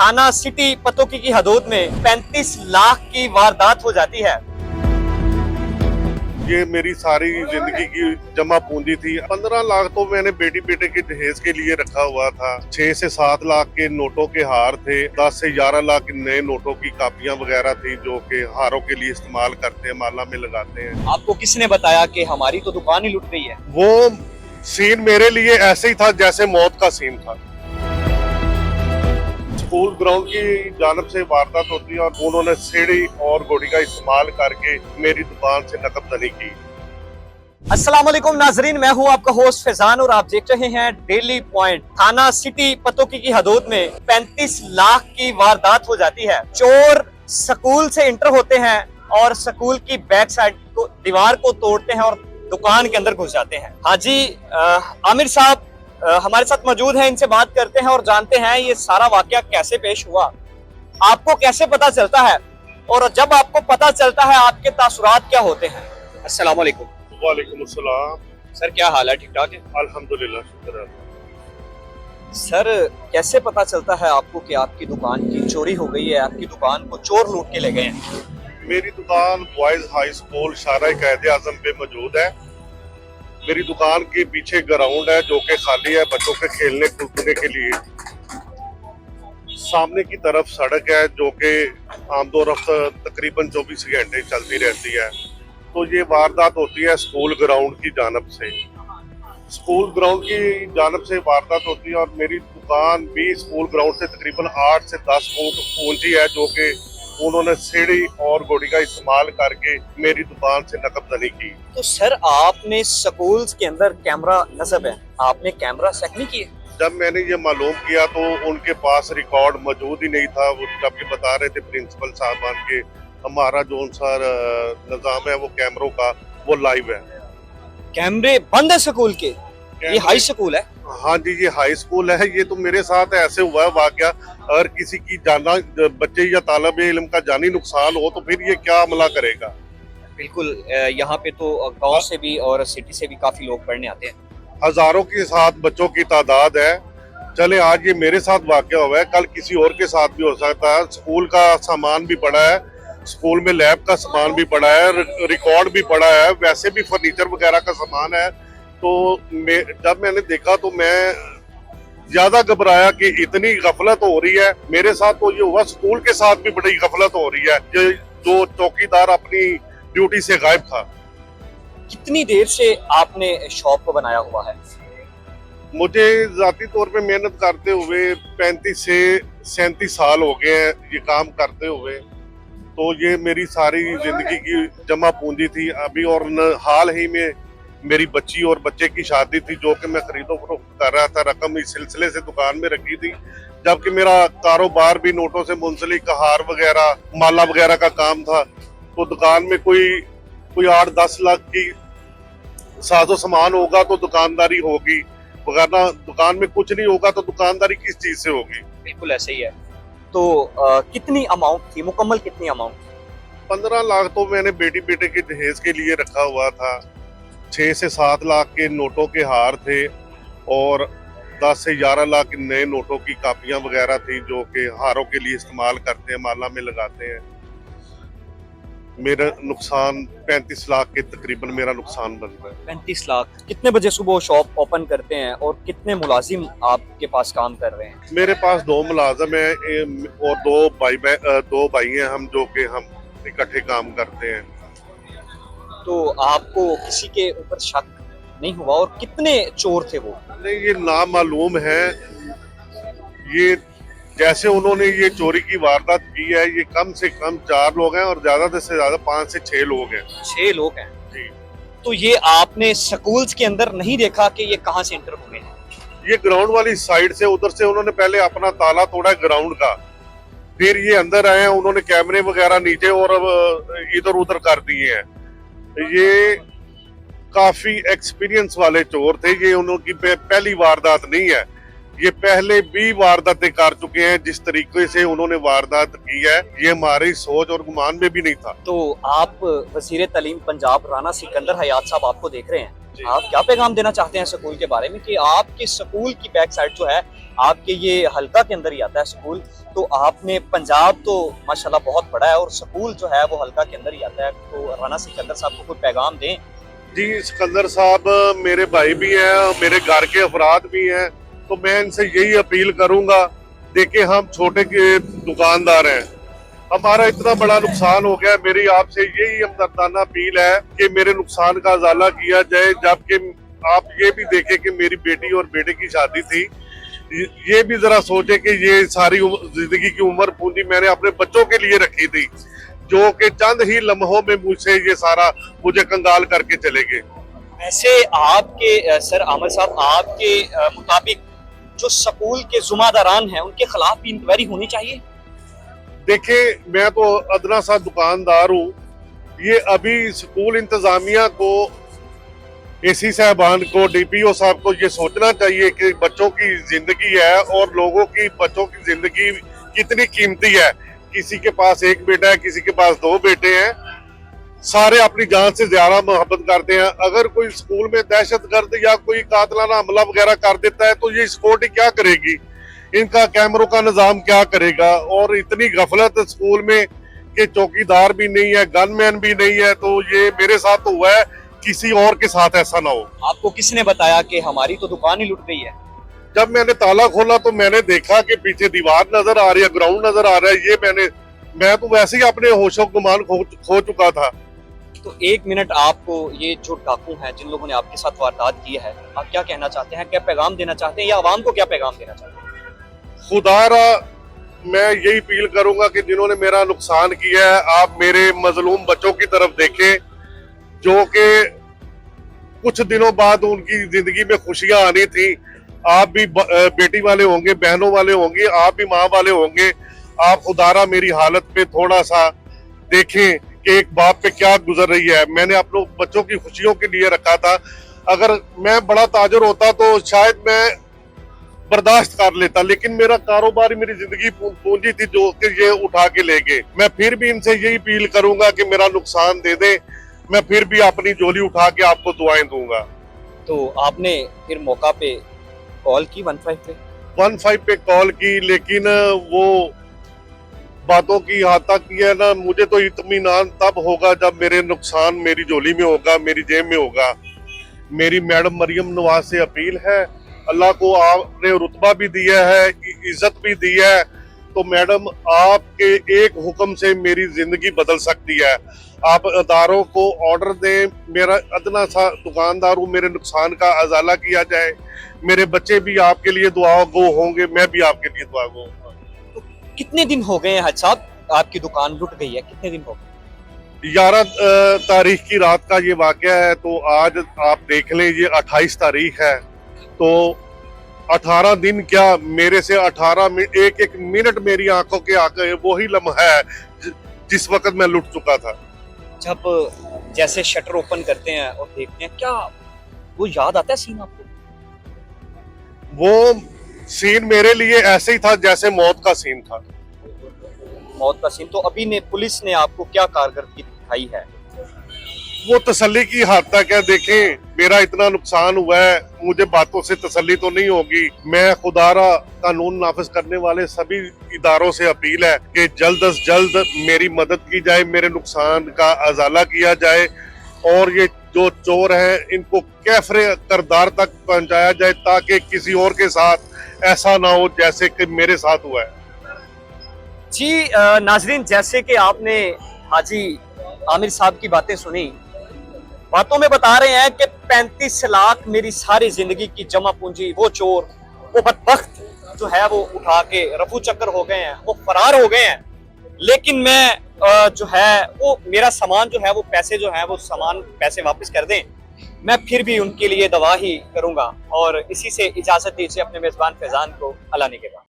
थाना सिटी पतोकी की हदूद में 35 लाख की वारदात हो जाती है। ये मेरी सारी जिंदगी की जमा पूंजी थी। 15 लाख तो मैंने बेटी बेटे के दहेज के लिए रखा हुआ था। 6 से 7 लाख के नोटों के हार थे। 10 से 11 लाख नए नोटों की कापियां वगैरह थी जो कि हारों के लिए इस्तेमाल करते हैं, माला में लगाते हैं। आपको किसने बताया कि हमारी तो दुकान ही लुट गई है? वो सीन मेरे लिए ऐसे ही था जैसे मौत का सीन था। स्कूल ग्राउंड की जानब से वारदात होती है और उन्होंने सीढ़ी और गोली का इस्तेमाल करके मेरी दुकान से नकबजनी की। अस्सलाम वालेकुम नाजरीन, मैं हूं आपका होस्ट फैजान और आप देख रहे हैं डेली पॉइंट। थाना सिटी पतोकी की हदूद में 35 लाख की वारदात हो जाती है। चोर स्कूल से इंटर होते हैं और स्कूल की बैक साइड को दीवार को तोड़ते हैं और दुकान के अंदर घुस जाते हैं। हाँ जी, आमिर साहब हमारे साथ मौजूद हैं, इनसे बात करते हैं और जानते हैं ये सारा वाकया कैसे पेश हुआ, आपको कैसे पता चलता है और जब आपको पता चलता है आपके तासुरात क्या होते हैं। अस्सलाम वालेकुम। वालेकुम अस्सलाम। सर क्या हाल है, ठीक ठाक है? अल्हम्दुलिल्लाह, शुक्र है। सर कैसे पता चलता है आपको कि आपकी दुकान की चोरी हो गई है, आपकी दुकान को चोर लूट के ले गए हैं? मेरी दुकान बॉयज हाई स्कूल शारा कायदे आजम पे मौजूद है। मेरी दुकान के पीछे ग्राउंड है जो कि खाली है बच्चों के खेलने कूदने के लिए। सामने की तरफ सड़क है जो कि आमदोरफ्त तकरीबन 24 घंटे चलती रहती है। तो ये वारदात होती है स्कूल ग्राउंड की जानब से। स्कूल ग्राउंड की जानब से वारदात होती है और मेरी दुकान भी स्कूल ग्राउंड से तकरीबन 8 से 10 फुट ऊंची है जो कि उन्होंने सीढ़ी और गोली का इस्तेमाल करके मेरी दुकान से नकबजनी की। तो सर आपने स्कूल्स के अंदर कैमरा नस्ब है, आपने कैमरा चेक नहीं किए? जब मैंने ये मालूम किया तो उनके पास रिकॉर्ड मौजूद ही नहीं था। वो जबकि बता रहे थे प्रिंसिपल साहबान के हमारा जो निज़ाम है वो कैमरों का वो लाइव है। कैमरे बंद है स्कूल के? ये हाई स्कूल है? हाँ जी, ये हाई स्कूल है। ये तो मेरे साथ ऐसे हुआ है वाकया। अगर किसी की जाना बच्चे या तालिब इल्म का जानी नुकसान हो तो फिर ये क्या अमला करेगा। बिल्कुल, यहाँ पे तो गांव से भी और सिटी से भी काफी लोग पढ़ने आते हैं। हजारों के साथ बच्चों की तादाद है। चले आज ये मेरे साथ वाकया हुआ है, कल किसी और के साथ भी हो सकता है। स्कूल का सामान भी पड़ा है, स्कूल में लैब का सामान भी पड़ा है, रिकॉर्ड भी पड़ा है, वैसे भी फर्नीचर वगैरह का सामान है। तो जब मैंने देखा तो मैं ज्यादा घबराया कि इतनी गफलत हो रही है। मेरे साथ तो ये हुआ, स्कूल के साथ भी बड़ी गफलत हो रही है। जो चौकीदार अपनी ड्यूटी से गायब था। कितनी देर से आपने शॉप को बनाया हुआ है? मुझे जाती तौर पे मेहनत करते हुए 35 से 37 साल हो गए हैं ये काम करते हुए। तो ये मेरी सारी जिंदगी की जमा पूंजी थी अभी। और हाल ही में मेरी बच्ची और बच्चे की शादी थी जो कि मैं खरीदो फरोख्त कर रहा था। रकम इस सिलसिले से दुकान में रखी थी, जबकि मेरा कारोबार भी नोटों से मुंसलिक हार वगैरह माला वगैरह का काम था। तो दुकान में कोई 8-10 लाख की साजो सामान होगा तो दुकानदारी होगी, वरना दुकान में कुछ नहीं होगा तो दुकानदारी किस चीज से होगी। बिल्कुल ऐसे ही है। तो कितनी अमाउंट थी, मुकम्मल कितनी अमाउंट? 15 लाख तो मैंने बेटी बेटे के दहेज के लिए रखा हुआ था। 6 से 7 लाख के नोटों के हार थे और 10 से 11 लाख नए नोटों की कापियां वगैरह थी जो कि हारों के लिए इस्तेमाल करते हैं, माला में लगाते हैं। मेरा नुकसान 35 लाख के तकरीबन मेरा नुकसान बन रहा है। 35 लाख। कितने बजे सुबह शॉप ओपन करते हैं और कितने मुलाजिम आपके पास काम कर रहे हैं? मेरे पास 2 मुलाजम हैं और 2 भाई हैं हम जो कि हम इकट्ठे काम करते हैं। तो आपको किसी के ऊपर शक नहीं हुआ? और कितने चोर थे वो? नहीं, ये नामालूम है। ये जैसे उन्होंने ये चोरी की वारदात की है, ये कम से कम 4 लोग हैं और ज्यादा से ज्यादा 5 से 6 लोग हैं। 6 लोग हैं जी। तो ये आपने स्कूल्स के अंदर नहीं देखा कि ये कहाँ से इंटर हुए हैं? ये ग्राउंड वाली साइड से, उधर से उन्होंने पहले अपना ताला तोड़ा ग्राउंड का, फिर ये अंदर आए हैं। उन्होंने कैमरे वगैरह नीचे और इधर उधर कर दिए हैं। ये काफी एक्सपीरियंस वाले चोर थे। ये उनकी पहली वारदात नहीं है, ये पहले भी वारदातें कर चुके हैं। जिस तरीके से उन्होंने वारदात की है ये हमारी सोच और गुमान में भी नहीं था। तो आप वजीर तालीम पंजाब राना सिकंदर हयात साहब आपको देख रहे हैं, जी। आप क्या पैगाम देना चाहते हैं स्कूल के बारे में कि आपके स्कूल की बैक साइड जो है आपके ये हल्का के अंदर ही आता है स्कूल, तो आपने पंजाब तो माशाल्लाह बहुत बड़ा है और स्कूल जो है वो हल्का के अंदर ही आता है, तो राना सिकंदर साहब को कोई पैगाम दें। जी, सिकंदर साहब मेरे भाई भी हैं, मेरे घर के अफराद भी हैं, तो मैं इनसे यही अपील करूंगा। देखिए, हम छोटे के दुकानदार हैं, हमारा इतना बड़ा नुकसान हो गया। मेरी आपसे यही हमदर्दाना अपील है कि मेरे नुकसान का उजाला किया जाए, जबकि आप ये भी देखें कि मेरी बेटी और बेटे की शादी थी। ये भी जरा सोचे कि ये सारी जिंदगी की उम्र पूंजी मैंने अपने बच्चों के लिए रखी थी, जो कि चंद ही लम्हों में मुझसे ये सारा मुझे कंगाल करके चले गए। ऐसे आपके सर आमिर साहब, आपके मुताबिक जो स्कूल के जुम्मेदारान हैं उनके खिलाफ भी इंक्वायरी होनी चाहिए। देखिए, मैं तो अदना सा दुकानदार हूँ। ये अभी स्कूल इंतजामिया को, एसी साहबान को, डीपीओ साहब को ये सोचना चाहिए कि बच्चों की जिंदगी है और लोगों की, बच्चों की जिंदगी कितनी कीमती है। किसी के पास एक बेटा है, किसी के पास दो बेटे हैं, सारे अपनी जान से ज्यादा मोहब्बत करते हैं। अगर कोई स्कूल में दहशतगर्द या कोई कातलाना हमला वगैरह कर देता है तो ये सिक्योरिटी क्या करेगी, इनका कैमरों का निजाम क्या करेगा। और इतनी गफलत स्कूल में कि चौकीदार भी नहीं है, गनमैन भी नहीं है, तो ये मेरे साथ तो हुआ है, किसी और के साथ ऐसा ना हो। आपको किसने बताया कि हमारी तो दुकान ही लुट गई है? जब मैंने ताला खोला तो मैंने देखा कि पीछे दीवार नजर आ रही है, ग्राउंड नजर आ रहा है। मैं तो वैसे ही अपने होशो गुमान खो चुका था। तो एक मिनट, आपको ये जो डाकू हैं जिन लोगों ने आपके साथ वारदात की है, आप क्या कहना चाहते हैं, क्या पैगाम देना चाहते हैं या आवाम को क्या पैगाम देना चाहते हैं? खुदारा मैं यही अपील करूंगा कि जिन्होंने मेरा नुकसान किया है, आप मेरे मजलूम बच्चों की तरफ देखें, जो कि कुछ दिनों बाद उनकी जिंदगी में खुशियां आनी थी। आप भी बेटी वाले होंगे, बहनों वाले होंगे, आप भी माँ वाले होंगे। आप खुदारा मेरी हालत पे थोड़ा सा देखें कि एक बाप पे क्या गुजर रही है। मैंने अपने बच्चों की खुशियों के लिए रखा था। अगर मैं बड़ा ताजर होता तो शायद मैं बर्दाश्त कर लेता, लेकिन मेरा कारोबार, मेरी जिंदगी पूंजी थी जो कि ये उठा के ले गए। मैं फिर भी इनसे यही अपील करूंगा कि मेरा नुकसान दे दे, मैं फिर भी अपनी झोली उठा के आपको दुआएं दूंगा। तो आपने फिर मौका पे कॉल की 15 पे? 15 पे कॉल की, लेकिन वो बातों की यहाँ तक है ना, मुझे तो इत्मीनान तब होगा जब मेरे नुकसान मेरी झोली में होगा, मेरी जेब में होगा। मेरी मैडम मरियम नवाज से अपील है, अल्लाह को आपने रुतबा भी दिया है, इज्जत भी दी है, तो मैडम आपके एक हुक्म से मेरी जिंदगी बदल सकती है। आप अदारों को ऑर्डर दें, मेरा अदना सा दुकानदार हूँ, मेरे नुकसान का अजाला किया जाए। मेरे बच्चे भी आपके लिए दुआ गो होंगे, मैं भी आपके लिए दुआ गो होऊंगा। तो कितने दिन हो गए हैं हज साहब आपकी दुकान लुट गई है, कितने दिन हो गए? 11 तारीख की रात का ये वाकया है, तो आज आप देख लें ये 28 तारीख है, तो 18 दिन क्या, मेरे से 18 मिनट, एक मिनट मेरी आंखों के आगे वही लम्हा है जिस वक्त मैं लुट चुका था। जब जैसे शटर ओपन करते हैं और देखते हैं, क्या वो याद आता है सीन आपको? वो सीन मेरे लिए ऐसे ही था जैसे मौत का सीन था। मौत का सीन। तो अभी ने पुलिस ने आपको क्या कारकर्दगी दिखाई है? वो तसल्ली की हद तक है। देखें, मेरा इतना नुकसान हुआ है, मुझे बातों से तसल्ली तो नहीं होगी। मैं खुदारा कानून नाफिज करने वाले सभी इदारों से अपील है कि जल्द अज जल्द मेरी मदद की जाए, मेरे नुकसान का अजाला किया जाए और ये जो चोर हैं इनको कैफरे करदार तक पहुंचाया जाए, ताकि किसी और के साथ ऐसा ना हो जैसे कि मेरे साथ हुआ है। जी नाजरीन, जैसे कि आपने हाजी आमिर साहब की बातें सुनी, बातों में बता रहे हैं कि 35 लाख मेरी सारी जिंदगी की जमा पूंजी वो चोर, वो बदबख्त जो है वो उठा के रफू चक्कर हो गए हैं, वो फरार हो गए हैं। लेकिन मैं जो है वो मेरा सामान जो है वो पैसे जो है वो सामान पैसे वापस कर दें, मैं फिर भी उनके लिए दवा ही करूंगा। और इसी से इजाजत दीजिए अपने मेजबान फैजान को। अल्लाह ने के बाद।